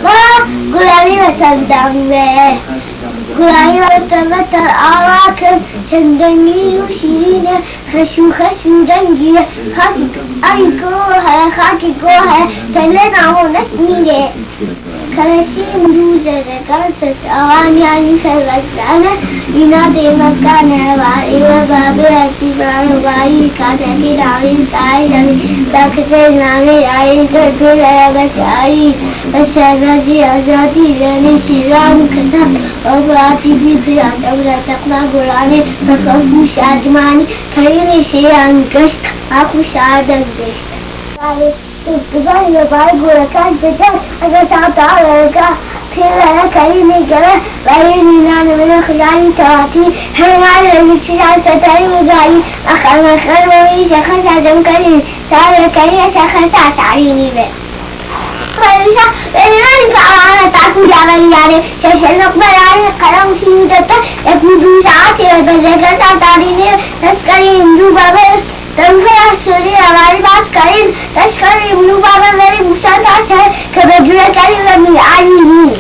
ما گلالی بتندم به گلالی بتندم آواکم چندنگی و شیرینه خشو خشو رنگیه خاکی گوه خاکی گوه تله نامونس میره کلشیم روزه رکانسس آوانیانی فلکانه اینا دیمکانه واری و بابی اتی برانو بایی کاتکی راوی کاری راوی دکتر نامی رایی دکتر بشاری بشارجی آزادی رنی شیران کسب آبراتی بیدی آدم را تقنا گرانی فخوش آدمانی کرینی شیران گشت آخوش آدم گشت گذاری و بای گورکان بجن اگر ساعتا ورکا پیرا کریمی گره برای نینان من خیالی تواتی همه رمیشیشان ستاری مزایی مخر موی شخص ازم کریم سال کریم شخص سارینی به خیلیشا بینانی کارانه تاکو جاگلی یاره ششلق برای قرم شیدتا یکو ساعتی و بزرگا ساتارینی نسکریم دو بابه دنبال سوری روانی باز کردیم داشتیم نو بابا بریم موسان داشت که به جوره کردیم و می‌آییم.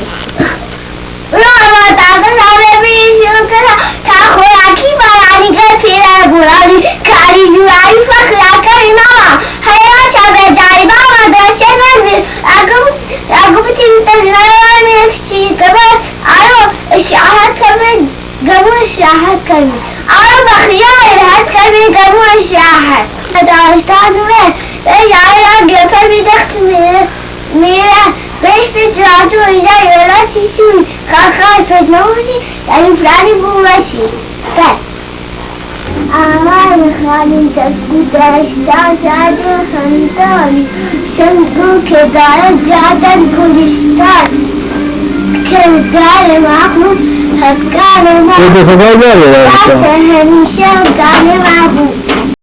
روما دادن همه بیشتر کرد تا خوراکی برای که پیران گویی کاری جوایی فکر کردیم ماما حیات شده جایی ماما داشته نمی‌بینی اگه بتیم تنهایی می‌شی که آره شاهد کمی گمون شاهد کمی آره بخیال هست کمی گمون شاهد داشتن می‌ره یاران گفته می‌دخت می‌ره بهش پیچ اینجا یلاسی شوی خاخای پیچ نموشی یعنی فرانی بوشی بس آمان خالی تسکی داشتن سادی خندانی شنگو که دارد جادن کلشتان که دار مخلوق هفکار ما باشه همیشه